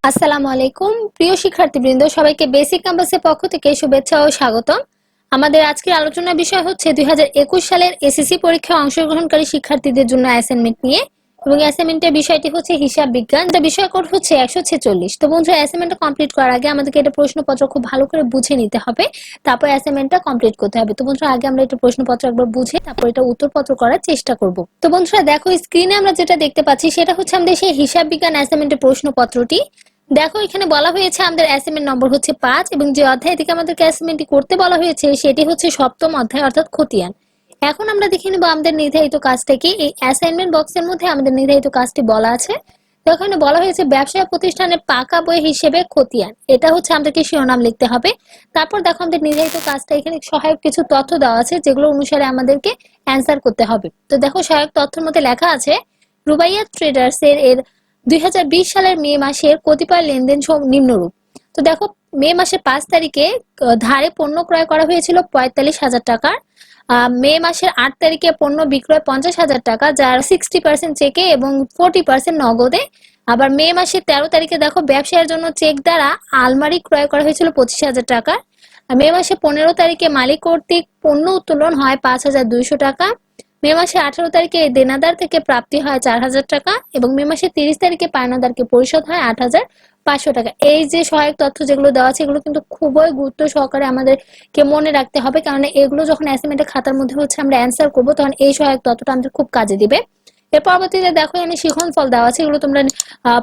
আসসালামু আলাইকুম প্রিয় শিক্ষার্থীবৃন্দ, সবাইকে বেসিক ক্যাম্পাসের পক্ষ থেকে শুভেচ্ছা ও স্বাগতম। আমাদের আজকের আলোচনার বিষয় হচ্ছে 2021 সালের এসএসসি পরীক্ষায় অংশগ্রহণকারী শিক্ষার্থীদের জন্য অ্যাসাইনমেন্ট নিয়ে, এবং অ্যাসাইনমেন্টের বিষয়টি হচ্ছে হিসাব বিজ্ঞান, যা বিষয় কোড হচ্ছে 146। তো বন্ধুরা, অ্যাসাইনমেন্টটা কমপ্লিট করার আগে আমাদেরকে এটা প্রশ্নপত্র খুব ভালো করে বুঝে নিতে হবে, তারপর অ্যাসাইনমেন্টটা কমপ্লিট করতে হবে। তো বন্ধুরা, আগে আমরা এটা প্রশ্নপত্র একবার বুঝে তারপর এটা উত্তরপত্র করার চেষ্টা করব। তো বন্ধুরা দেখো, স্ক্রিনে আমরা যেটা দেখতে পাচ্ছি সেটা হচ্ছে আমাদের সেই হিসাব বিজ্ঞান অ্যাসাইনমেন্টের প্রশ্নপত্রটি। দেখো, এখানে বলা হয়েছে আমাদের অ্যাসাইনমেন্ট নম্বর হচ্ছে 5, এবং যে অধ্যায় থেকে আমাদেরকে অ্যাসাইনমেন্টটি করতে বলা হয়েছে সেটি হচ্ছে সপ্তম অধ্যায় অর্থাৎ খতিয়ান। এখন আমরা দেখে নেব আমাদের নির্ধারিত কাজটাকে। এই অ্যাসাইনমেন্ট বক্সের মধ্যে আমাদের নির্ধারিত কাজটি বলা আছে। তো এখানে বলা হয়েছে ব্যবসায় প্রতিষ্ঠানের পাকা বই হিসেবে খতিয়ান, এটা হচ্ছে আমাদেরকে শিরোনাম লিখতে হবে। তারপর দেখো আমাদের নির্ধারিত কাজটা, এখানে সহায়ক কিছু তথ্য দেওয়া আছে যেগুলো অনুসারে আমাদেরকে অ্যান্সার করতে হবে। তো দেখো, সহায়ক তথ্যের মধ্যে লেখা আছে রুবাইয়া ট্রেডার্স এর 2020 সালের মে মাসের কতিপয় লেনদেন নিম্নরূপ। তো দেখো, মে মাসের 5 তারিখে ধারে পণ্য ক্রয় করা হয়েছিল 45,000 টাকার। মে মাসের 8 তারিখে পণ্য বিক্রয় 50,000 টাকা, যার 60% চেকে এবং 40% নগদে। আবার মে মাসের 13 তারিখে দেখো, ব্যবসায়ের জন্য চেক দ্বারা আলমারি ক্রয় করা হয়েছিল 25,000 টাকা। মে মাসে 15 তারিখে মালিক কর্তৃক পণ্য উত্তোলন হয় 5,200 টাকা। মে মাসে 18 তারিখে দেনাদার থেকে প্রাপ্তি হয় 4,000 টাকা, এবং মে মাসে 30 তারিখে পাওনাদারকে পরিশোধ হয় 8,500 টাকা। এই যে সহায়ক তথ্য যেগুলো দেওয়া আছে, এগুলো কিন্তু খুবই গুরুত্ব সহকারে আমাদেরকে মনে রাখতে হবে, কারণ এগুলো যখন অ্যাসাইনমেন্টের খাতার মধ্যে হচ্ছে আমরা অ্যান্সার করবো, তখন এই সহায়ক তথ্যটা আমাদের খুব কাজে দিবে। এর পরবর্তীতে দেখো, এখানে শিখন ফল দেওয়া আছে, এগুলো তোমরা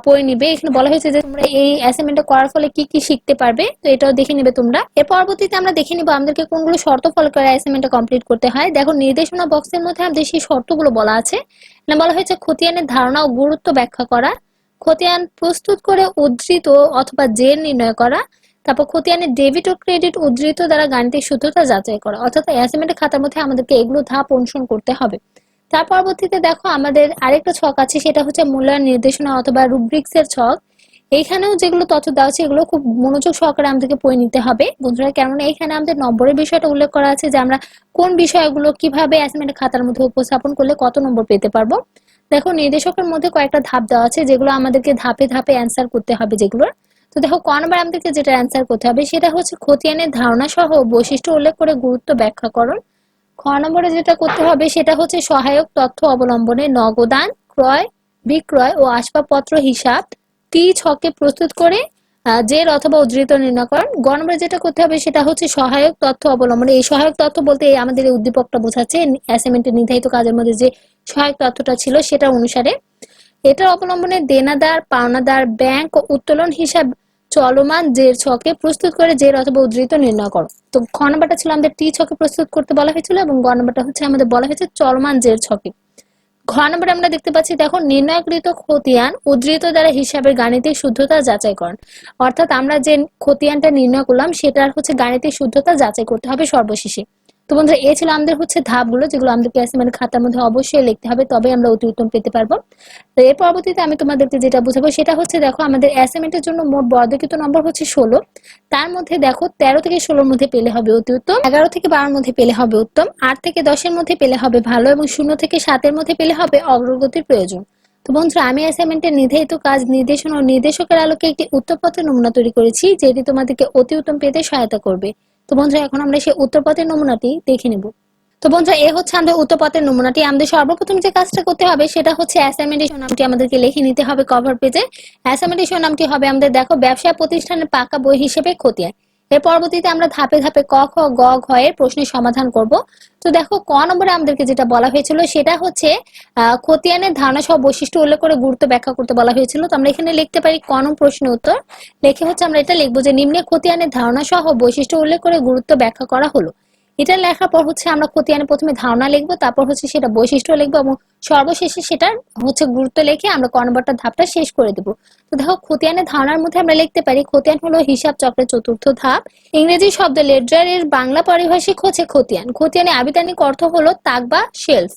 পড়ে নিবে। এখানে বলা হয়েছে যে তোমরা এই অ্যাসাইনমেন্টটা করার ফলে কি কি শিখতে পারবে, তো এটাও দেখে নিবে তোমরা। এর পরবর্তীতে আমরা দেখে নিব আমাদেরকে কোনগুলো শর্ত ফলো করে অ্যাসাইনমেন্টটা কমপ্লিট করতে হয়। দেখো, নির্দেশনা বক্সের মধ্যে আমাদের সেই শর্তগুলো বলা আছে। না, বলা হয়েছে খতিয়ানের ধারণা ও গুরুত্ব ব্যাখ্যা করা, খতিয়ান প্রস্তুত করে উদ্ধৃত অথবা জের নির্ণয় করা, তারপর খতিয়ানের ডেবিট ও ক্রেডিট উদ্ধৃত দ্বারা গাণিতিক সূত্রতা যাচাই করা। অর্থাৎ অ্যাসাইনমেন্টের খাতার মধ্যে আমাদেরকে এগুলো ধাপ অনুসরণ করতে হবে। তার পরবর্তীতে দেখো, আমাদের আরেকটা ছক আছে, সেটা হচ্ছে মূল্যায়ন নির্দেশনা অথবা রুব্রিক্স এর ছক। এইখানেও যেগুলো তথ্য দেওয়া আছে এগুলো খুব মনোযোগ সহকারে আমাদেরকে পড়ে নিতে হবে বন্ধুরা, কেননা এখানে আমাদের নম্বরের বিষয়টা উল্লেখ করা আছে যে আমরা কোন বিষয়গুলো কিভাবে অ্যাসাইনমেন্টের খাতার মধ্যে উপস্থাপন করলে কত নম্বর পেতে পারবো। দেখো, নির্দেশকের মধ্যে কয়েকটা ধাপ দেওয়া আছে যেগুলো আমাদেরকে ধাপে ধাপে অ্যান্সার করতে হবে যেগুলোর। তো দেখো, ক নম্বর আমাদেরকে যেটা অ্যান্সার করতে হবে সেটা হচ্ছে খতিয়ানের ধারণা সহ বৈশিষ্ট্য উল্লেখ করে গুরুত্ব ব্যাখ্যাকরণ। খ নম্বরে যেটা করতে হবে সেটা হচ্ছে সহায়ক তথ্য অবলম্বনে নগদান, ক্রয়, বিক্রয় ও আসবাবপত্র হিসাব টি ছকে প্রস্তুত করে জের অথবা উদ্ধৃত নির্ণয়করণ। গ নম্বরে যেটা করতে হবে সেটা হচ্ছে সহায়ক তথ্য অবলম্বনে, এই সহায়ক তথ্য বলতে আমাদের এই উদ্দীপকটা বোঝাচ্ছে অ্যাসাইনমেন্টের নির্ধারিত কাজের মধ্যে যে সহায়ক তথ্যটা ছিল সেটা অনুসারে এটার অবলম্বনে দেনাদার, পাওনাদার, ব্যাংক ও উত্তোলন হিসাব চলমান জের ছকে প্রস্তুত করে জের অথবা উদ্ধৃত নির্ণয় করো। তো খ নম্বরটা ছিল আমাদের টি ছকে প্রস্তুত করতে বলা হয়েছিল, এবং গ নম্বরটা হচ্ছে আমাদের বলা হয়েছে চলমান জের ছকে। ঘ নম্বরে আমরা দেখতে পাচ্ছি, দেখো, নির্ণয়কৃত খতিয়ান উদ্ধৃত দ্বারা হিসাবের গাণিতিক শুদ্ধতা যাচাইকরণ। অর্থাৎ আমরা যে খতিয়ানটা নির্ণয় করলাম সেটার হচ্ছে গাণিতিক শুদ্ধতা যাচাই করতে হবে সর্বশেষে। তো বন্ধুরা, এই ছিল আমাদের হচ্ছে ধাপগুলো যেগুলো আমাদেরকে অ্যাসাইনমেন্ট খাতার মধ্যে অবশ্যই লিখতে হবে, তবে আমরা অতি উত্তম পেতে পারবো। তো এর পরবর্তীতে আমি তোমাদেরকে যেটা বুঝাবো সেটা হচ্ছে, দেখো, আমাদের অ্যাসাইনমেন্টের জন্য মোট বর্ধিত নম্বর হচ্ছে 16। তার মধ্যে দেখো 13 থেকে 16 মধ্যে পেলে হবে অতি উত্তম, 11 থেকে 12 মধ্যে পেলে হবে উত্তম, 8 থেকে 10 মধ্যে পেলে হবে ভালো, এবং 0 থেকে 7 মধ্যে পেলে হবে অগ্রগতির প্রয়োজন। তো বন্ধুরা, আমি অ্যাসাইনমেন্টের নির্ধারিত কাজ, নির্দেশন ও নির্দেশকের আলোকে একটি উত্তরপত্রের নমুনা তৈরি করেছি, যেটি তোমাদেরকে অতি উত্তম পেতে সহায়তা করবে। তো বন্ধুরা, এখন আমরা সেই উত্তরপত্রের নমুনাটি দেখে নেব। তো বন্ধুরা, এ হচ্ছে আমাদের উত্তরপত্রের নমুনাটি। আমাদের সর্বপ্রথম যে কাজটা করতে হবে সেটা হচ্ছে অ্যাসাইনমেন্টের শিরোনামটি আমাদেরকে লিখে নিতে হবে কভার পেজে। অ্যাসাইনমেন্টের শিরোনামটি হবে আমাদের, দেখো, ব্যবসায় প্রতিষ্ঠানের পাকা বই হিসেবে খতিয়ান। এর পরবর্তীতে আমরা ধাপে ধাপে ক, খ, গ, ঘ এর প্রশ্নের সমাধান করব। তো দেখো, ক নম্বরে আমাদেরকে যেটা বলা হয়েছিল সেটা হচ্ছে খতিয়ানের ধারণা সহ বৈশিষ্ট্য উল্লেখ করে গুরুত্ব ব্যাখ্যা করতে বলা হয়েছিল। তো আমরা এখানে লিখতে পারি ক নং প্রশ্নের উত্তর। লিখে হচ্ছে আমরা এটা লিখবো যে নিম্নে খতিয়ানের ধারণা সহ বৈশিষ্ট্য উল্লেখ করে গুরুত্ব ব্যাখ্যা করা হলো। এটা লেখার পর হচ্ছে আমরা খতিয়ানের প্রথমে ধারণা লিখবো, তারপর হচ্ছে সেটা বৈশিষ্ট্য লিখবো, এবং সর্বশেষে সেটা হচ্ছে গুরুত্ব লিখে আমরা ক নম্বরটা ধাপটা শেষ করে দেবো। তো দেখো, খতিয়ানের ধারণার মধ্যে আমরা লিখতে পারি খতিয়ান হলো হিসাব চক্রের চতুর্থ ধাপ। ইংরেজি শব্দ লেডজার এর বাংলা পারিভাষিক হচ্ছে খতিয়ান। খতিয়ানের আবিধানিক অর্থ হলো তাক বা শেলফ।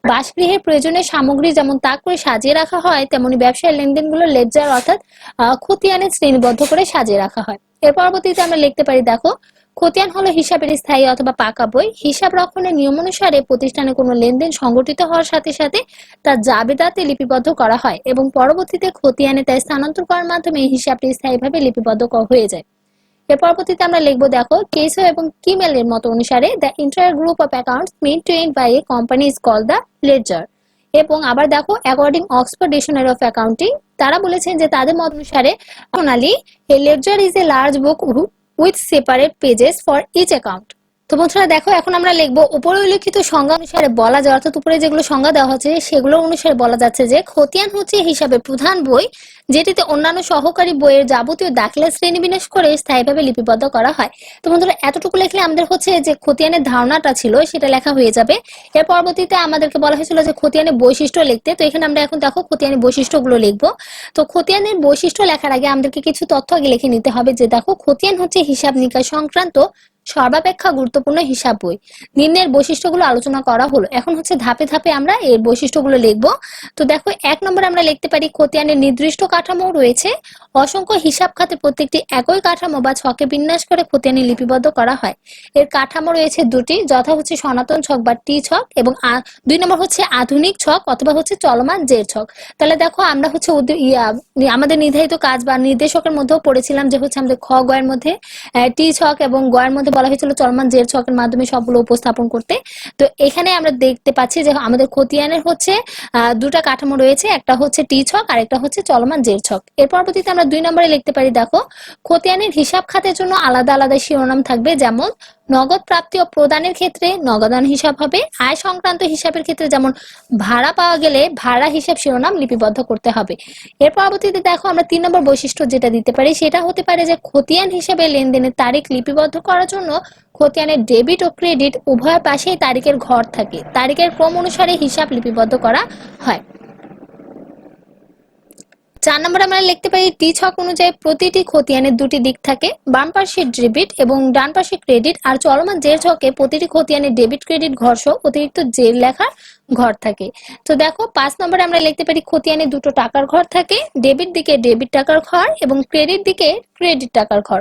বাসগৃহের প্রয়োজনীয় সামগ্রী যেমন তাক করে সাজিয়ে রাখা হয়, তেমনি ব্যবসায়ের লেনদেনগুলো লেডজার অর্থাৎ খতিয়ানে শ্রেণীবদ্ধ করে সাজিয়ে রাখা হয়। এর পরবর্তীতে আমরা লিখতে পারি, দেখো, খতিয়ান হলো হিসাবের স্থায়ী অথবা পাকা বই। হিসাব রক্ষণের নিয়ম অনুসারে প্রতিষ্ঠানে কোনো লেনদেন সংগঠিত হওয়ার সাথে সাথে তার জাবেদাতে লিপিবদ্ধ করা হয় এবং পরবর্তীতে খতিয়ানে তা স্থানান্তর করার মাধ্যমে হিসাবটি স্থায়ীভাবে লিপিবদ্ধ হয়ে যায়। এর পরবর্তীতে আমরা লিখবো, দেখো কেসো এবং কিমেলের মত অনুসারে the entire group of accounts maintained by a company is called the ledger. এবং আবার দেখো according Oxford dictionary of accounting, তারা বলেছেন যে তাদের মত অনুসারে প্রণালী a ledger is a large book with separate pages for each account. তো বন্ধুরা দেখো, এখন আমরা লিখবো উপরে উল্লেখিত সংজ্ঞা অনুসারে বলা যায়, অর্থাৎ উপরে যেগুলো সংজ্ঞা দেওয়া হচ্ছে সেগুলো অনুসারে বলা যাচ্ছে যে খতিয়ান হচ্ছে হিসাবের প্রধান বই, যেটিতে অন্যান্য সহকারী বইয়ের যাবতীয় দাখিলা শ্রেণীবিন্যাস করে স্থায়ীভাবে লিপিবদ্ধ করা হয়। তো বন্ধুরা এতটুকু লিখলে আমাদের হচ্ছে যে খতিয়ানের ধারণাটা ছিল সেটা লেখা হয়ে যাবে। এর পরবর্তীতে আমাদেরকে বলা হয়েছিল যে খতিয়ানের বৈশিষ্ট্য লিখতে। তো এখানে আমরা এখন দেখো খতিয়ানের বৈশিষ্ট্যগুলো লিখবো। তো খতিয়ানের বৈশিষ্ট্য লেখার আগে আমাদেরকে কিছু তথ্য আগে লিখে নিতে হবে, যে দেখো খতিয়ান হচ্ছে হিসাব নিকাশ সংক্রান্ত সর্বাপেক্ষা গুরুত্বপূর্ণ হিসাব বই। নিম্নের বৈশিষ্ট্যগুলো আলোচনা করা হলো, এখন হচ্ছে ধাপে ধাপে আমরা এর বৈশিষ্ট্যগুলো লিখবো। তো দেখো, 1 নম্বরে আমরা লিখতে পারি খতিয়ানের নির্দিষ্ট কাঠামো রয়েছে। অসংখ্য হিসাব খাতে প্রত্যেকটি একই কাঠামো বা ছকে বিন্যাস করে খতিয়ানে লিপিবদ্ধ করা হয়। এর কাঠামো রয়েছে দুটি, যথা হচ্ছে সনাতন ছক বা টি ছক, এবং 2 নম্বর হচ্ছে আধুনিক ছক অথবা হচ্ছে চলমান জের ছক। তাহলে দেখো আমরা হচ্ছে আমাদের নির্ধারিত কাজ বা নির্দেশকের মধ্যেও পড়েছিলাম যে হচ্ছে আমাদের খ গ এর মধ্যে টি ছক এবং গ এর মধ্যে বলা হয়েছিল চলমান জের ছকের মাধ্যমে সবগুলো উপস্থাপন করতে। তো এখানে আমরা দেখতে পাচ্ছি যে আমাদের খতিয়ানের হচ্ছে দুটা কাঠামো রয়েছে, একটা হচ্ছে টি ছক আর একটা হচ্ছে চলমান জের ছক। এর পরবর্তীতে আমরা 2 নম্বরে লিখতে পারি, দেখো খতিয়ানের হিসাব খাতের জন্য আলাদা আলাদা শিরোনাম থাকবে, যেমন নগদ প্রাপ্তি ও প্রদানের ক্ষেত্রে নগদান হিসাব হবে, আয় সংক্রান্ত হিসাবের ক্ষেত্রে যেমন ভাড়া পাওয়া গেলে ভাড়া হিসাব শিরোনাম লিপিবদ্ধ করতে হবে। এর পরবর্তীতে দেখো আমরা 3 নম্বর বৈশিষ্ট্য যেটা দিতে পারি সেটা হতে পারে যে খতিয়ান হিসাবে লেনদেনের তারিখ লিপিবদ্ধ করার জন্য খতিয়ানের ডেবিট ও ক্রেডিট উভয় পাশেই তারিখের ঘর থাকে, তারিখের ক্রম অনুসারে হিসাব লিপিবদ্ধ করা হয়। 4 নম্বরে আমরা লিখতে পারি টি ছক অনুযায়ী প্রতিটি খতিয়ানের দুটি দিক থাকে, বাম পাশে ডেবিট এবং ডান পাশে ক্রেডিট, আর চলমান জের ছকে প্রতিটি খতিয়ানের ডেবিট ক্রেডিট ঘর সহ অতিরিক্ত জের লেখার ঘর থাকে। তো দেখো 5 নম্বরে আমরা লিখতে পারি খতিয়ানে দুটো টাকার ঘর থাকে, ডেবিট দিকে ডেবিট টাকার ঘর এবং ক্রেডিট দিকে ক্রেডিট টাকার ঘর।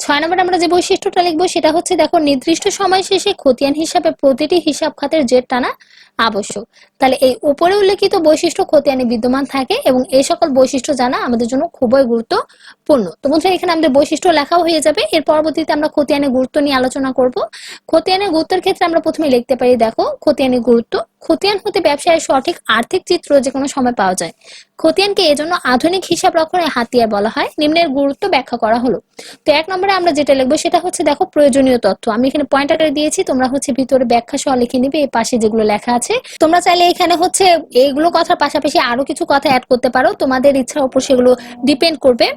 6 নম্বরে আমরা যে বৈশিষ্ট্যটা লিখবো সেটা হচ্ছে, দেখো নির্দিষ্ট সময় শেষে খতিয়ান হিসাবে প্রতিটি হিসাব খাতের জের টানা আবশ্যক। তাহলে এই উপরে উল্লেখিত বৈশিষ্ট্য খতিয়ানে বিদ্যমান থাকে এবং এই সকল বৈশিষ্ট্য জানা আমাদের জন্য খুবই গুরুত্বপূর্ণ। তো বন্ধুরা এখানে আমাদের বৈশিষ্ট্য লেখাও হয়ে যাবে। এর পরবর্তীতে আমরা খতিয়ানের গুরুত্ব নিয়ে আলোচনা করব। খতিয়ানের গুরুত্বের ক্ষেত্রে আমরা প্রথমে লিখতে পারি, দেখো খতিয়ানের গুরুত্ব। খতিয়ান হতে ব্যবসায়ের সঠিক আর্থিক চিত্র যে কোনো সময় পাওয়া যায়। খতিয়ানকে এজন্য আধুনিক হিসাব রক্ষণের হাতিয়ার বলা হয়। নিম্নের গুরুত্ব ব্যাখ্যা করা হলো। তো 1 নম্বরে আমরা যেটা লিখবো সেটা হচ্ছে, দেখো প্রয়োজনীয় তথ্য। আমি এখানে পয়েন্ট আকারে দিয়েছি, তোমরা হচ্ছে ভিতরে ব্যাখ্যা সহ লিখে নিবে এই পাশে যেগুলো লেখা আছে। তোমরা চাইলে এখানে হচ্ছে এইগুলো কথার পাশাপাশি আরো কিছু কথা অ্যাড করতে পারো, তোমাদের ইচ্ছার উপর সেগুলো ডিপেন্ড করবে।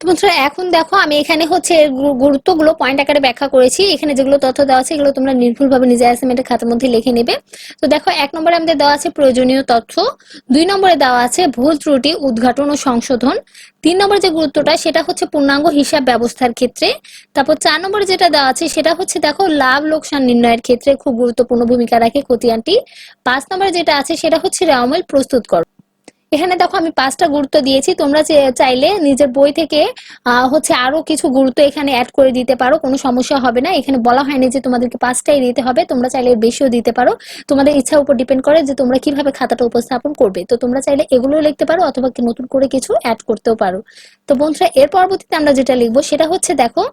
তো বন্ধুরা এখন দেখো আমি এখানে হচ্ছে গুরুত্বগুলো পয়েন্ট আকারে ব্যাখ্যা করেছি। এখানে যেগুলো তথ্য দেওয়া আছে এগুলো তোমরা নির্ভুলভাবে নিজের অ্যাসাইনমেন্টের খাতার মধ্যে লিখে নেবে। তো দেখো 1 নম্বরে আমাদের দেওয়া আছে প্রয়োজনীয় তথ্য, 2 নম্বরে দেওয়া আছে ভুল ত্রুটি উদ্ঘাটন ও সংশোধন, 3 নম্বরে যে গুরুত্বটা সেটা হচ্ছে পূর্ণাঙ্গ হিসাব ব্যবস্থার ক্ষেত্রে, তারপর 4 নম্বরে যেটা দেওয়া আছে সেটা হচ্ছে, দেখো লাভ লোকসান নির্ণয়ের ক্ষেত্রে খুব গুরুত্বপূর্ণ ভূমিকা রাখে খতিয়ানটি, 5 নম্বরে যেটা আছে সেটা হচ্ছে রেওয়ামিল প্রস্তুত করো। এখানে দেখো আমি 5টা গুরুত্ব দিয়েছি, তোমরা চাইলে নিজের বই থেকে হচ্ছে আরো কিছু গুরুত্ব এখানে অ্যাড করে দিতে পারো, কোনো সমস্যা হবে না। এখানে বলা হয়নি যে তোমাদেরকে 5টাই দিতে হবে, তোমরা চাইলে বেশিও দিতে পারো, তোমাদের ইচ্ছার উপর ডিপেন্ড করে যে তোমরা কিভাবে খাতাটা উপস্থাপন করবে। তো তোমরা চাইলে এগুলো লিখতে পারো অথবা নতুন করে কিছু অ্যাড করতেও পারো। তো বন্ধুরা এর পরবর্তীতে আমরা যেটা লিখবো সেটা হচ্ছে, দেখো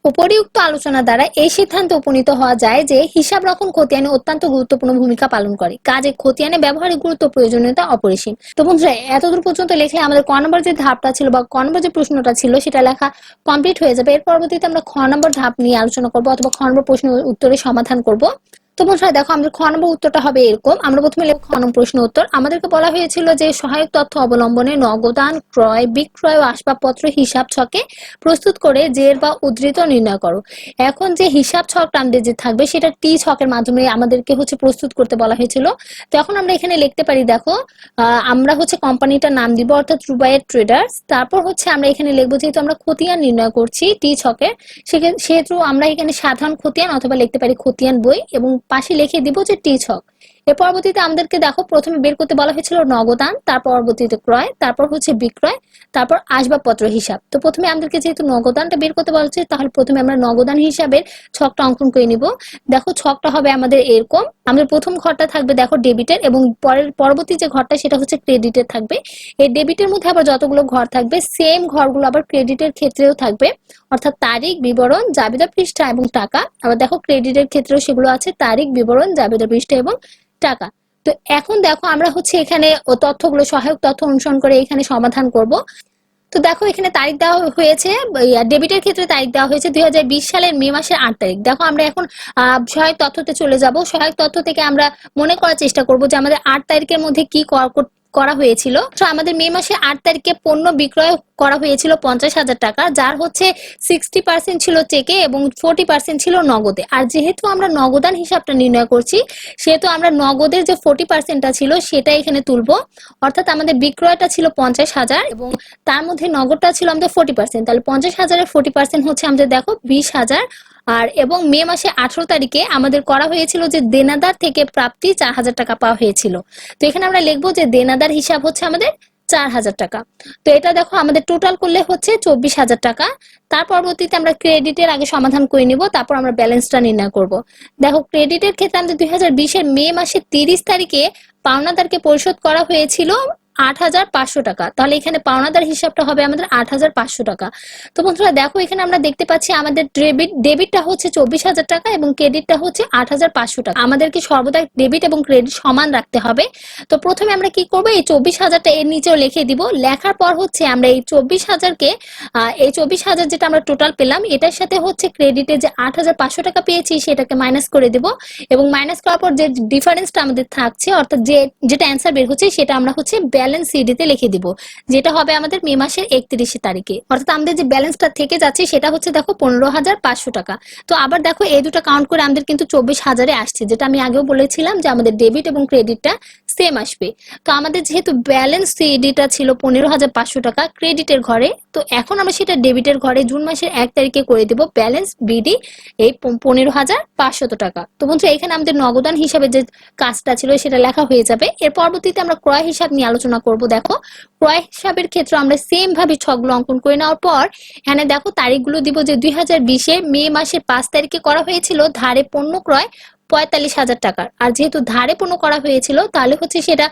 উপরিউক্ত আলোচনা দ্বারা এই সিদ্ধান্তে উপনীত হওয়া যায় যে হিসাব রক্ষণ খতিয়ানে অত্যন্ত গুরুত্বপূর্ণ ভূমিকা পালন করে, কাজে খতিয়ানে ব্যবহারিক গুরুত্ব প্রয়োজনীয়তা অপরিসীম। তো বন্ধুরা এতদূর পর্যন্ত লিখলে আমাদের ক নম্বর যে ধাপটা ছিল বা ক নম্বর যে প্রশ্নটা ছিল সেটা লেখা কমপ্লিট হয়ে যাবে। এর পরবর্তীতে আমরা খ নম্বর ধাপ নিয়ে আলোচনা করবো অথবা খ নম্বর প্রশ্ন উত্তরের সমাধান করব। তো বন্ধুরা দেখো আমাদের খ নম্বর উত্তরটা হবে এরকম। আমরা প্রথমে লিখব খ নম্বর প্রশ্ন উত্তর। আমাদেরকে বলা হয়েছিল যে সহায়ক তথ্য অবলম্বনে নগদান ক্রয় বিক্রয় ও আসবাবপত্র হিসাব ছকে প্রস্তুত করে জের বা উদ্ধৃত নির্ণয় করো। এখন যে হিসাব ছকটা আমাদের যে থাকবে সেটা টি ছকের মাধ্যমে আমাদেরকে হচ্ছে প্রস্তুত করতে বলা হয়েছিল। তো এখন আমরা এখানে লিখতে পারি, দেখো আমরা হচ্ছে কোম্পানিটার নাম দিব অর্থাৎ রুবাইয়ের ট্রেডার্স। তারপর হচ্ছে আমরা এখানে লিখবো যেহেতু আমরা খতিয়ান নির্ণয় করছি টি ছকের, সেহেতু আমরা এখানে সাধারণ খতিয়ান অথবা লিখতে পারি খতিয়ান বই এবং পাশে লিখে দিব যে টি ছক। এর পরবর্তীতে আমাদেরকে দেখো প্রথমে বের করতে বলা হয়েছিল নগদান, তার পরবর্তীতে ক্রয়, তারপর হচ্ছে বিক্রয়, তারপর আসবাবপত্র হিসাব। তো প্রথমে আমাদেরকে যেহেতু নগদানটা বের করতে বলা হচ্ছে, তাহলে প্রথমে আমরা নগদান হিসাবের ছকটা অঙ্কন করে নিব। দেখো ছকটা হবে আমাদের এরকম, আমাদের প্রথম ঘরটা থাকবে দেখো ডেবিটের, এবং পরবর্তী যে ঘরটা সেটা হচ্ছে ক্রেডিটের থাকবে। এই ডেবিটের মধ্যে আবার যতগুলো ঘর থাকবে সেম ঘরগুলো আবার ক্রেডিটের ক্ষেত্রেও থাকবে, অর্থাৎ তারিখ, বিবরণ, জাবেদা পৃষ্ঠা এবং টাকা। আবার দেখো ক্রেডিটের ক্ষেত্রেও সেগুলো আছে, তারিখ, বিবরণ, জাবেদা পৃষ্ঠা এবং টাকা। তো এখন দেখো আমরা হচ্ছে এখানে তথ্যগুলো, সহায়ক তথ্য অনুসরণ করে এখানে সমাধান করব। তো দেখো এখানে তারিখ দেওয়া হয়েছে, ডেবিটের ক্ষেত্রে তারিখ দেওয়া হয়েছে 2020 সালের মে মাসের 8 তারিখ। দেখো আমরা এখন সহায়ক তথ্যতে চলে যাব। সহায়ক তথ্য থেকে আমরা মনে করার চেষ্টা করব যে আমাদের 8 তারিখের মধ্যে কি করা হয়েছিল। তো আমাদের মে মাসে 8 তারিখে পণ্য বিক্রয় করা হয়েছিল 50,000 টাকা, যার হচ্ছে 60% ছিল চেকে এবং 40% ছিল নগদে। আর যেহেতু আমরা নগদান হিসাবটা নির্ণয় করছি, সেহেতু আমরা নগদের যে 40%টা ছিল সেটা এখানে তুলবো। অর্থাৎ আমাদের বিক্রয়টা ছিল 50,000 এবং তার মধ্যে নগদটা ছিল আমাদের 40%। তাহলে 50,000-এর 40% হচ্ছে আমাদের দেখো 20,000। আর এবং মে মাসে 18 তারিখে আমাদের করা হয়েছিল যে দেনাদার থেকে প্রাপ্তি 4,000 টাকা পাওয়া হয়েছিল। তো এখানে আমরা লিখবো যে দেনাদার হিসাব হচ্ছে আমাদের 4,000 টাকা। তো এটা দেখো আমাদের টোটাল করলে হচ্ছে 24,000 টাকা। তার পরবর্তীতে আমরা ক্রেডিটের আগে সমাধান করে নিব, তারপর আমরা ব্যালেন্সটা নির্ণয় করব। দেখো ক্রেডিটের ক্ষেত্রে আমাদের 2020-এর মে মাসের 30 তারিখে পাওনাদারকে পরিশোধ করা হয়েছিল 8,500 টাকা। তাহলে এখানে পাওনাদার হিসাবটা হবে আমাদের 8,500 টাকা। তো বন্ধুরা দেখো এখানে আমরা দেখতে পাচ্ছি আমাদের ডেবিটটা হচ্ছে 24,000 টাকা এবং ক্রেডিটটা হচ্ছে 8,500 টাকা। আমাদেরকে সর্বদা ডেবিট এবং ক্রেডিট সমান রাখতে হবে। তো প্রথমে আমরা কি করব, এই 24,000টা এর নিচেও লিখে দিব। লেখার পর হচ্ছে আমরা এই 24,000কে এই 24,000 যেটা আমরা টোটাল পেলাম এটার সাথে হচ্ছে ক্রেডিটে যে 8,500 টাকা পেয়েছি সেটাকে মাইনাস করে দেব, এবং মাইনাস করার পর যে ডিফারেন্সটা আমাদের থাকছে, অর্থাৎ যেটা অ্যান্সার বের হচ্ছে সেটা আমরা হচ্ছে ব্যালেন্স সিডিতে লিখে দিব, যেটা হবে আমাদের মে মাসের 31 তারিখে। অর্থাৎ আমাদের যে ব্যালেন্সটা থেকে যাচ্ছে সেটা হচ্ছে দেখো 15,500 টাকা। তো আবার দেখো এই দুটো কাউন্ট করে আমাদের কিন্তু 24,000-এ আসছে, যেটা আমি আগেও বলেছিলাম যে আমাদের ডেবিট এবং ক্রেডিটটা সেম আসবে। তো আমাদের যেহেতু ব্যালেন্স সিডিটা ছিল 15,500 টাকা ক্রেডিটের ঘরে, তো এখন আমরা সেটা ডেবিটের ঘরে জুন মাসের 1 তারিখে করে দেব ব্যালেন্স বিডি এই 15,500 টাকা। তো বন্ধু এখানে আমাদের নগদান হিসাবে যে কাজটা ছিল সেটা লেখা হয়ে যাবে। এর পরবর্তীতে আমরা ক্রয় হিসাব নিয়ে আলোচনা করব। দেখো ক্রয় হিসাবের ক্ষেত্রে আমরা সেম ভাবে ছকগুলো অঙ্কন করে নেওয়ার পর এখানে দেখো তারিখগুলো দিব যে 2020-এ মে মাসের 5 তারিখে করা হয়েছিল ধারে পণ্য ক্রয় 45,000 টাকার। আর যেহেতু ধারে পণ্য করা হয়েছিল তাহলে হচ্ছে সেটা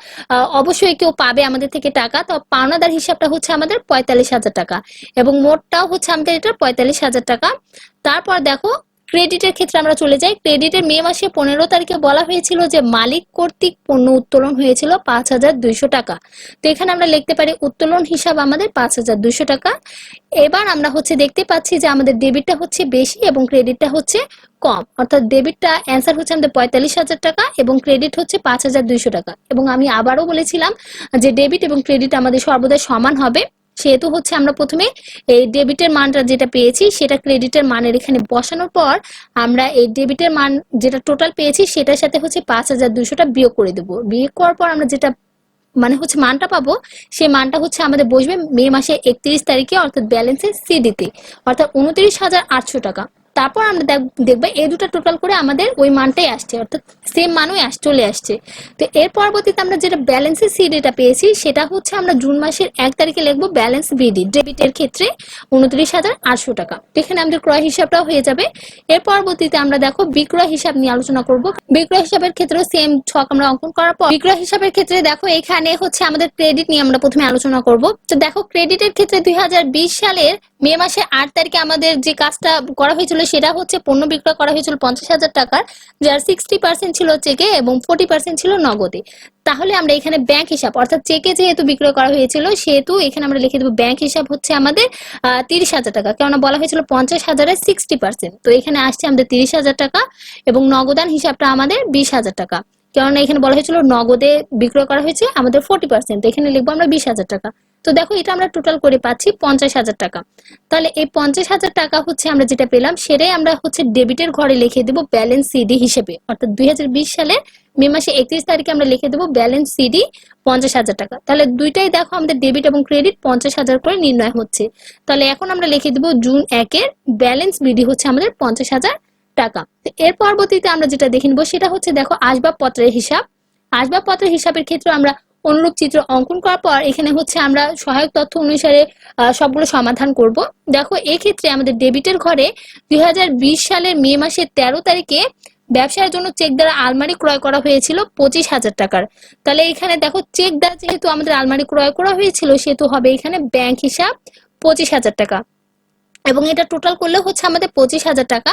অবশ্যই কেউ পাবে আমাদের থেকে টাকা। তো পাওনাদার হিসাবটা হচ্ছে আমাদের 45,000 টাকা এবং মোটটাও হচ্ছে আমাদের এটা 45,000 টাকা। তারপর দেখো ক্রেডিটের ক্ষেত্রে আমরা চলে যাই। ক্রেডিটের মে মাসে 15 তারিখে বলা হয়েছিল যে মালিক কর্তৃক পণ্য উত্তোলন হয়েছিল 5,200 টাকা। তো এখানে আমরা লিখতে পারি উত্তোলন হিসাব আমাদের 5,200 টাকা। এবার আমরা হচ্ছে দেখতে পাচ্ছি যে আমাদের ডেবিটটা হচ্ছে বেশি এবং ক্রেডিটটা হচ্ছে কম, অর্থাৎ ডেবিটটা অ্যান্সার হচ্ছে আমাদের 45,000 টাকা এবং ক্রেডিট হচ্ছে 5,200 টাকা। এবং আমি আবারও বলেছিলাম যে ডেবিট এবং ক্রেডিট আমাদের সর্বদা সমান হবে, সেহেতু হচ্ছে আমরা প্রথমে এই ডেবিটের মানটা যেটা পেয়েছি সেটা ক্রেডিটের মানের এখানে বসানোর পর আমরা এই ডেবিটের মান যেটা টোটাল পেয়েছি সেটার সাথে হচ্ছে 5,200টা বিয়োগ করে দেবো। বিয়োগ করার পর আমরা যেটা মানে হচ্ছে মানটা পাবো সেই মানটা হচ্ছে আমাদের বসবে মে মাসে 31 তারিখে, অর্থাৎ ব্যালেন্সের সিডিতে, অর্থাৎ 29,800 টাকা। তারপর আমরা দেখবো এই দুটো টোটাল করে আমাদের ওই মানটাই আসছে, অর্থাৎ সেম মানই চলে আসছে। তো এর পরবর্তীতে আমরা যেটা ব্যালেন্সের সিডিটা পেয়েছি সেটা হচ্ছে আমরা জুন মাসের 1 তারিখে লিখবো ব্যালেন্স বিডি ডেবিটের ক্ষেত্রে 29,800 টাকা। এখানে আমাদের ক্রয় হিসাবটাও হয়ে যাবে। এর পরবর্তীতে আমরা দেখো বিক্রয় হিসাব নিয়ে আলোচনা করব। বিক্রয় হিসাবের ক্ষেত্রে সেম ছক আমরা অঙ্কন করার পর বিক্রয় হিসাবের ক্ষেত্রে দেখো এখানে হচ্ছে আমাদের ক্রেডিট নিয়ে আমরা প্রথমে আলোচনা করব। তো দেখো ক্রেডিটের ক্ষেত্রে 2020 সালের মে মাসে 8 তারিখে আমাদের যে কাজটা করা হয়েছিল সেটা হচ্ছে পণ্য বিক্রয় করা হয়েছিল 50,000 টাকার, যার 60% ছিল চেকে এবং 40% ছিল নগদে। তাহলে আমরা এখানে ব্যাংক হিসাব, অর্থাৎ চেকে যেহেতু বিক্রয় করা হয়েছিল সেহেতু এখানে আমরা লিখে দেবো ব্যাংক হিসাব হচ্ছে আমাদের 30,000 টাকা, কেননা বলা হয়েছিল 50,000-এর 60%। তো এখানে আসছে আমাদের 30,000 টাকা এবং নগদান হিসাবটা আমাদের 20,000 টাকা, কেননা এখানে বলা হয়েছিল নগদে বিক্রয় করা হয়েছে আমাদের 40%। এখানে লিখবো আমরা 20,000 টাকা। তো দেখো এটা আমরা টোটাল করে পাচ্ছি 50,000 টাকা। তাহলে এই 50,000 টাকা হচ্ছে আমরা যেটা পেলাম সেটাই আমরা হচ্ছে ডেবিটের ঘরে লিখে দেবো ব্যালেন্স সিডি হিসেবে, অর্থাৎ 2020 সালে মে মাসে 31 তারিখে আমরা লিখে দেবো ব্যালেন্স সিডি 50,000 টাকা। তাহলে দুইটাই দেখো আমাদের ডেবিট এবং ক্রেডিট 50,000 করে নির্ণয় হচ্ছে। তাহলে এখন আমরা লিখে দেবো জুন 1-এর ব্যালেন্স বিডি হচ্ছে আমাদের 50,000 টাকা। এর পরবর্তীতে আমরা যেটা দেখে নিব সেটা হচ্ছে দেখো আসবাবপত্রের হিসাব। আসবাবপত্রের হিসাবের ক্ষেত্রে আমরা অনুরূপ চিত্র অঙ্কন করার পর এখানে হচ্ছে আমরা সহায়ক তথ্য অনুসারে সবগুলো সমাধান করব। দেখো এক্ষেত্রে আমাদের ডেবিটের ঘরে 2020 সালের মে মাসের 13 তারিখে ব্যবসার জন্য চেক দ্বারা আলমারি ক্রয় করা হয়েছিল 25,000 টাকার। তাহলে এখানে দেখো চেক দ্বারা যেহেতু আমাদের আলমারি ক্রয় করা হয়েছিল সেহেতু হবে এখানে ব্যাংক হিসাব 25,000 টাকা, এবং এটা টোটাল করলে হচ্ছে আমাদের 25,000 টাকা।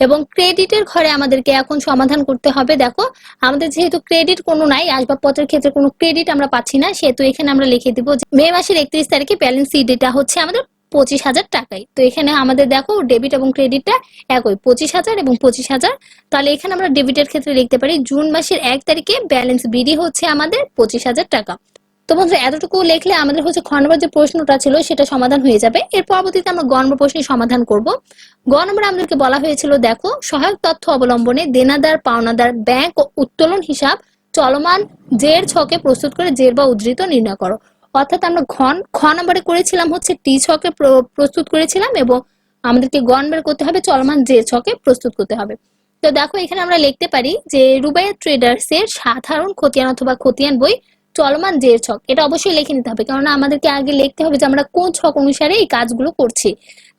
এবং ক্রেডিটের ঘরে আমাদেরকে এখন সমাধান করতে হবে। দেখো আমাদের যেহেতু ক্রেডিট কোনো নাই, আসবাবপত্রের ক্ষেত্রে কোনো ক্রেডিট আমরা পাচ্ছি না, সেহেতু এখানে আমরা লিখে দিব যে মে মাসের 31 তারিখে ব্যালেন্স শিট এটা হচ্ছে আমাদের 25,000 টাকায়। তো এখানে আমাদের দেখো ডেবিট এবং ক্রেডিটটা একই, 25,000 এবং 25,000। তাহলে এখানে আমরা ডেবিটের ক্ষেত্রে লিখতে পারি জুন মাসের 1 তারিখে ব্যালেন্স বিডি হচ্ছে আমাদের 25,000 টাকা। তো বন্ধুরা এতটুকু লিখলে আমাদের হচ্ছে খ নম্বর যে প্রশ্নটা ছিল সেটা সমাধান হয়ে যাবে। এর পরবর্তীতে আমরা গ নম্বর প্রশ্নের সমাধান করব। গ নম্বরে আমাদেরকে বলা হয়েছিল দেখো সহায়ক তথ্য অবলম্বনে দেনাদার পাওনাদার ব্যাংক ও উত্তোলন হিসাব চলমান জের ছকে প্রস্তুত করে জের বা উদ্ধৃত নির্ণয় করো। অর্থাৎ আমরা খ নম্বরে করেছিলাম হচ্ছে টি ছকে প্রস্তুত করেছিলাম, এবং আমাদেরকে গ নম্বরে করতে হবে চলমান জের ছকে প্রস্তুত করতে হবে। তো দেখো এখানে আমরা লিখতে পারি যে রুবাইয়া ট্রেডার্স এর সাধারণ খতিয়ান অথবা খতিয়ান বই চলমান জের ছক, এটা অবশ্যই লিখে নিতে হবে, কারণ আমাদেরকে আগে লিখতে হবে যে আমরা কোন ছক অনুসারে এই কাজগুলো করছি।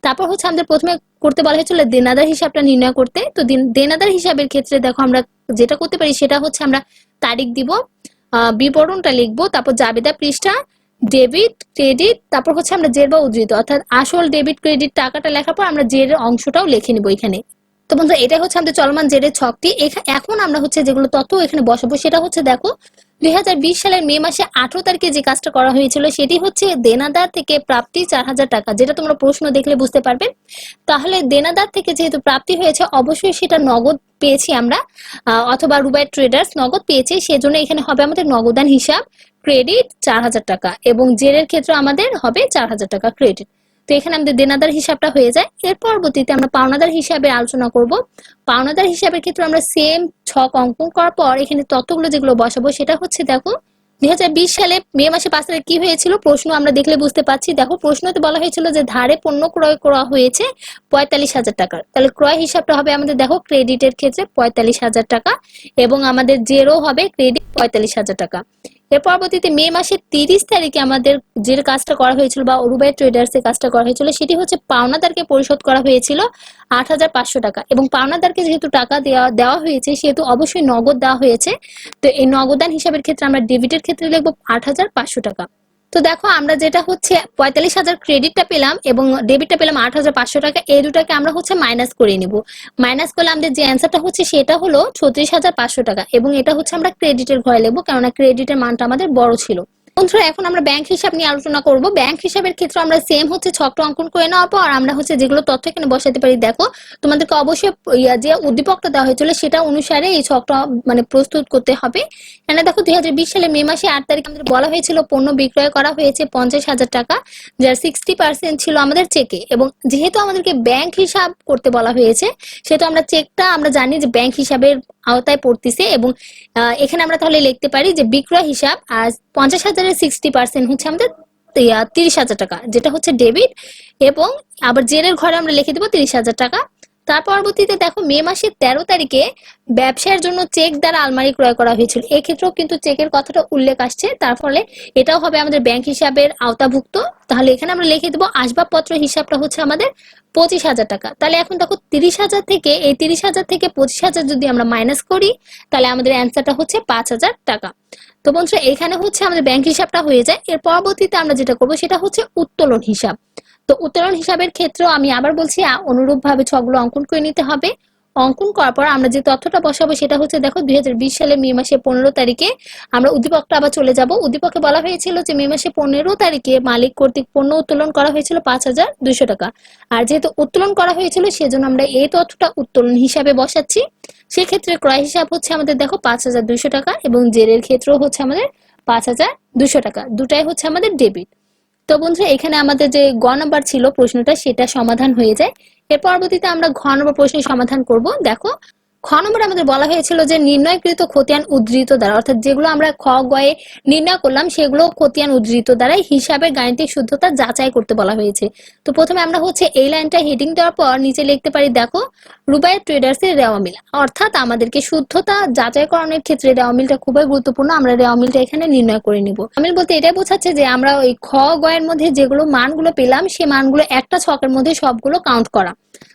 তারপর হচ্ছে আমাদের প্রথমে করতে বলা হয়েছিল দেনাদার হিসাবটা নির্ণয় করতে। তো দেনাদার হিসাবের ক্ষেত্রে দেখো আমরা যেটা করতে পারি সেটা হচ্ছে আমরা তারিখ দিব, বিবরণটা লিখবো, তারপর জাবেদা পৃষ্ঠা, ডেবিট ক্রেডিট, তারপর হচ্ছে আমরা জের বা উদ্ধৃত অর্থাৎ আসল ডেবিট ক্রেডিট টাকাটা লেখার পর আমরা জের অংশটাও লিখে নিব এখানে। তো বন্ধু এটা হচ্ছে আমাদের চলমান জেরের ছকটি। এখন আমরা হচ্ছে যেগুলো তথ্য এখানে বসাবো সেটা হচ্ছে দেখো 2020 সালের মে মাসে 18 তারিখে যে কাজটা করা হয়েছিল সেটি হচ্ছে দেনাদার থেকে প্রাপ্তি 4,000 টাকা, যেটা তোমরা প্রশ্ন দেখলে বুঝতে পারবে। তাহলে দেনাদার থেকে যেহেতু প্রাপ্তি হয়েছে অবশ্যই সেটা নগদ পেয়েছি আমরা, অথবা রুবাই ট্রেডার্স নগদ পেয়েছে, সেজন্য এখানে হবে আমাদের নগদান হিসাব ক্রেডিট 4,000 টাকা, এবং জেরের ক্ষেত্রে আমাদের হবে 4,000 টাকা ক্রেডিট। তো এখানে আমাদের দেনাদার হিসাবটা হয়ে যায়। এর পরবর্তীতে আমরা পাওনাদার হিসাবে আলোচনা করব। পাওনাদার হিসাবের ক্ষেত্রে আমরা সেম ছক অঙ্কন করার পর এখানে তথ্যগুলো যেগুলো বসাবো সেটা হচ্ছে দেখো 2020 সালে মে মাসে 5 তারিখ কি হয়েছিল প্রশ্ন আমরা দেখলে বুঝতে পারছি। দেখো প্রশ্নতে বলা হয়েছিল যে ধারে পণ্য ক্রয় করা হয়েছে 45,000 টাকার। তাহলে ক্রয় হিসাবটা হবে আমাদের দেখো ক্রেডিটের ক্ষেত্রে 45,000 টাকা, এবং আমাদের জেরও হবে ক্রেডিট 45,000 টাকা। এর পরবর্তীতে মে মাসের 30 তারিখে আমাদের যে কাজটা করা হয়েছিল বা রুবাই ট্রেডার্স এর কাজটা করা হয়েছিল সেটি হচ্ছে পাওনাদারকে পরিশোধ করা হয়েছিল 8,500 টাকা, এবং পাওনাদারকে যেহেতু টাকা দেওয়া হয়েছে সেহেতু অবশ্যই নগদ দেওয়া হয়েছে। তো এই নগদান হিসাবের ক্ষেত্রে আমরা ডেবিটের ক্ষেত্রে লিখবো 8,500 টাকা। তো দেখো আমরা যেটা হচ্ছে 45,000 ক্রেডিটটা পেলাম এবং ডেবিটটা পেলাম 8,500 টাকা, এই দুটাকে আমরা হচ্ছে মাইনাস করে নিব। মাইনাস করলে আমাদের যে অ্যান্সারটা হচ্ছে সেটা হলো 36,500 টাকা, এবং এটা হচ্ছে আমরা ক্রেডিটের ঘরে লিখবো কেননা ক্রেডিটের মানটা আমাদের বড় ছিল। বন্ধুরা এখন আমরা ব্যাংক হিসাব নিয়ে আলোচনা করব। ব্যাংক হিসাবের ক্ষেত্রে আমরা সেম হচ্ছে ছকটা অঙ্কন করে নেওয়ার পর আমরা হচ্ছে যেগুলো তথ্য এখানে বসাতে পারি। দেখো তোমাদেরকে অবশ্যই যে উদ্দীপকটা দেওয়া হয়েছিল সেটা অনুসারে এই ছকটা মানে প্রস্তুত করতে হবে। এখানে দেখো 2020 সালের মে মাসে 8 তারিখ আমাদের বলা হয়েছিল পণ্য বিক্রয় করা হয়েছে 50,000 টাকা, যার 60% ছিল আমাদের চেকে, এবং যেহেতু আমাদেরকে ব্যাংক হিসাব করতে বলা হয়েছে সেহেতু আমরা চেকটা আমরা জানি যে ব্যাংক হিসাবের আওতায় পড়তেছে, এবং এখানে আমরা তাহলে লিখতে পারি যে বিক্রয় হিসাব আর 50,000-এর 60% হচ্ছে আমাদের 30,000 টাকা, যেটা হচ্ছে ডেবিট, এবং আবার জেরের ঘরে আমরা লিখে দেবো 30,000 টাকা। তার পরবর্তীতে দেখো মে মাসের 13 তারিখে ব্যবসার জন্য চেক দ্বারা আলমারি ক্রয় করা হয়েছিল, এক্ষেত্রেও কিন্তু চেকের কথাটা উল্লেখ আসছে, তার ফলে এটাও হবে আমাদের ব্যাংক হিসাবের আওতাভুক্ত। তাহলে এখানে আমরা লিখে দেবো আসবাবপত্র হিসাবটা হচ্ছে আমাদের 25,000 টাকা। তাহলে এখন দেখো 30,000 থেকে এই 30,000 থেকে 25,000 যদি আমরা মাইনাস করি তাহলে আমাদের অ্যান্সারটা হচ্ছে 5,000 টাকা। তো বন্ধুরা এখানে হচ্ছে আমাদের ব্যাংক হিসাবটা হয়ে যায়। এর পরবর্তীতে আমরা যেটা করবো সেটা হচ্ছে উত্তোলন হিসাব। তো উত্তোলন হিসাবের ক্ষেত্রেও আমি আবার বলছি অনুরূপ ভাবে ছকগুলো অঙ্কন করে নিতে হবে। অঙ্কন করার পর আমরা যে তথ্যটা বসাবো সেটা হচ্ছে দেখো 2020 সালে মে মাসে 15 তারিখে আমরা উদ্দীপকটা আবার চলে যাব। উদ্দীপকে বলা হয়েছিল যে মে মাসে 15 তারিখে মালিক কর্তৃক পণ্য উত্তোলন করা হয়েছিল 5,200 টাকা, আর যেহেতু উত্তোলন করা হয়েছিল সেজন্য আমরা এই তথ্যটা উত্তোলন হিসাবে বসাচ্ছি। সেক্ষেত্রে ক্রয় হিসাব হচ্ছে আমাদের দেখো 5,200 টাকা, এবং জেরের ক্ষেত্রেও হচ্ছে আমাদের 5,200 টাকা, দুটাই হচ্ছে আমাদের ডেবিট। তো বন্ধুরা এখানে আমাদের যে গ নাম্বার ছিল প্রশ্নটা সেটা সমাধান হয়ে যায়। এর পরবর্তীতে আমরা ঘ নম্বর প্রশ্নের সমাধান করব। দেখো খ নম্বরে আমাদের বলা হয়েছিল যে নির্ণয়কৃত খতিয়ান উদ্ধৃত দ্বারা, অর্থাৎ যেগুলো আমরা খ গয়ে নির্ণয় করলাম সেগুলো খতিয়ান উদ্ধৃত দ্বারাই হিসাবের গাণিতিক শুদ্ধতা যাচাই করতে বলা হয়েছে। তো প্রথমে আমরা এই লাইনটা হেডিং দেওয়ার পর নিচে লিখতে পারি, দেখো রুবাইয়েত ট্রেডার্স এর রেওয়া মিল, অর্থাৎ আমাদেরকে শুদ্ধতা যাচাইকরণের ক্ষেত্রে রেওয়া মিলটা খুবই গুরুত্বপূর্ণ। আমরা রেওয়া মিলটা এখানে নির্ণয় করে নিব। মিল বলতে এটা বোঝাচ্ছে যে আমরা ওই খ গয়ের মধ্যে যেগুলো মানগুলো পেলাম সেই মানগুলো একটা ছকের মধ্যে সবগুলো কাউন্ট করা।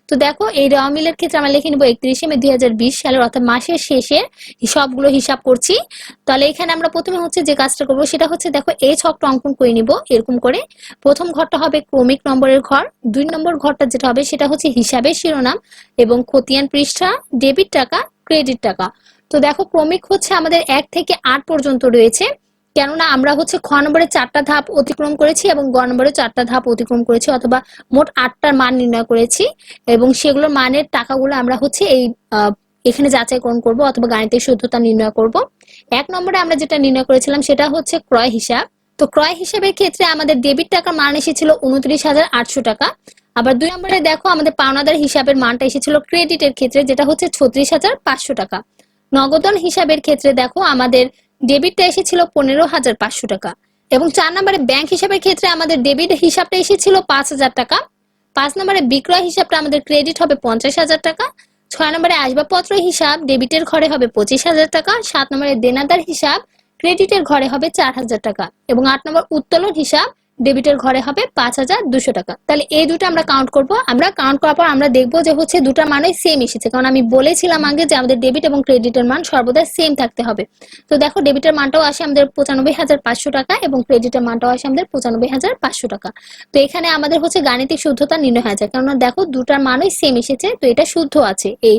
তো দেখো এই রেওয়া মিলের ক্ষেত্রে আমরা লিখে নিব 31 মে 2020 সালের, অর্থাৎ মাসের শেষে সবগুলো হিসাব করছি। তাহলে এখানে আমরা প্রথমে যে কাজটা করব সেটা দেখো এই ছকটা অঙ্কন করে নিব এরকম করে। প্রথম ঘরটা হবে ক্রমিক নম্বরের ঘর, 2 নম্বর ঘরটা যেটা হবে সেটা হিসাবের শিরোনাম এবং খতিয়ান পৃষ্ঠা, ডেবিট টাকা, ক্রেডিট টাকা। তো দেখো ক্রমিক আমাদের 1 থেকে 8 পর্যন্ত রয়েছে, কেননা আমরা খ নম্বরে 4টা ধাপ অতিক্রম করেছি এবং গ নম্বরে 4টা ধাপ অতিক্রম করেছি, অথবা মোট 8টার মান নির্ণয় করেছি এবং সেগুলোর মানের টাকাগুলো আমরা এই এখানে যাচাইকরণ করব অথবা গাণিতিক শুদ্ধতা নির্ণয় করব। 1 নম্বরে আমরা যেটা নির্ণয় করেছিলাম সেটা ক্রয় হিসাব। তো ক্রয় হিসাবের ক্ষেত্রে আমাদের ডেবিট টাকার মান এসেছিল 29,800 টাকা। আবার 2 নম্বরে দেখো আমাদের পাওনাদার হিসাবের মানটা এসেছিল ক্রেডিটের ক্ষেত্রে, যেটা 36,500 টাকা। নগদান হিসাবের ক্ষেত্রে দেখো আমাদের ডেবিটটা এসেছিল 15,500 টাকা এবং 4 নম্বরে ব্যাংক হিসাবের ক্ষেত্রে আমাদের ডেবিট হিসাবটা এসেছিল 5,000 টাকা। 5 নম্বরে বিক্রয় হিসাবটা আমাদের ক্রেডিট হবে 50,000 টাকা। 6 নম্বরে আসবাবপত্র হিসাব ডেবিটের ঘরে হবে 25,000 টাকা। 7 নম্বরে দেনাদার হিসাব ক্রেডিটের ঘরে হবে 4,000 টাকা এবং 8 নম্বর উত্তোলন হিসাব ডেবিটের ঘরে হবে 5,200 টাকা। তাহলে এই দুটো আমরা কাউন্ট করব। আমরা কাউন্ট করার পর আমরা দেখবো যে দুটো মানই সেম এসেছে, কারণ আমি বলেছিলাম আগে যে আমাদের ডেবিট এবং ক্রেডিটের মান সর্বদা সেম থাকতে হবে। তো দেখো ডেবিটের মানটাও আসে আমাদের 95,500 টাকা এবং ক্রেডিটের মানটাও আসে আমাদের 95,500 টাকা। তো এখানে আমাদের গাণিতিক শুদ্ধতা নির্ণয় হয়ে যায়, কারণ দেখো দুটার মানই সেম এসেছে, তো এটা শুদ্ধ আছে। এই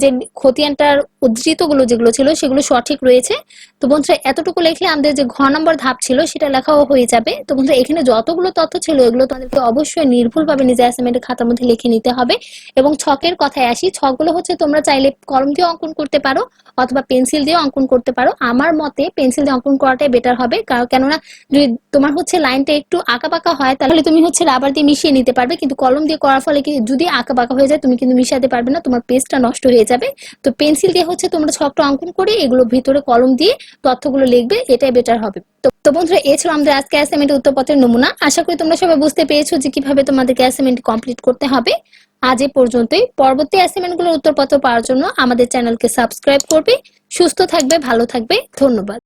যে খতিয়ানটার উদ্ধৃতগুলো যেগুলো ছিল সেগুলো সঠিক রয়েছে। তো বন্ধুরা এতটুকু লিখলে আমাদের যে ঘ নম্বর ধাপ ছিল সেটা লেখাও হয়ে যাবে। তো বন্ধুরা এখানে যতগুলো তথ্য ছিল এগুলো তোমাদেরকে অবশ্যই নির্ভুলভাবে নিজের অ্যাসাইনমেন্টের খাতার মধ্যে লিখে নিতে হবে। এবং ছকের কথায় আসি, ছকগুলো তোমরা চাইলে কলম দিয়ে অঙ্কন করতে পারো অথবা পেন্সিল দিয়ে অঙ্কন করতে পারো। আমার মতে পেন্সিল দিয়ে অঙ্কন করাটাই বেটার হবে, কেননা যদি তোমার লাইনটা একটু আঁকাবাঁকা হয় তাহলে তুমি রাবার দিয়ে মিশিয়ে নিতে পারবে, কিন্তু কলম দিয়ে করার ফলে যদি আঁকাবাঁকা হয়ে যায় তুমি কিন্তু মিশাতে পারবে না, তোমার পেজটা নষ্ট হয়ে যাবে। তো পেন্সিল দিয়ে তোমরা ছকটা অঙ্কন করে এগুলো ভিতরে কলম দিয়ে তথ্যগুলো লিখবে, এটাই বেটার হবে। তো বন্ধুরা এই ছিল আমাদের আজকে অ্যাসাইনমেন্ট উত্তরপত্রের নমুনা। আশা করি তোমরা সবাই বুঝতে পেরেছো যে কিভাবে তোমাদেরকে অ্যাসাইনমেন্ট কমপ্লিট করতে হবে। আজ এই পর্যন্তই। পরবর্তী অ্যাসাইনমেন্টগুলোর উত্তরপত্র পাওয়ার জন্য আমাদের চ্যানেলকে সাবস্ক্রাইব করবে। সুস্থ থাকবে, ভালো থাকবে, ধন্যবাদ।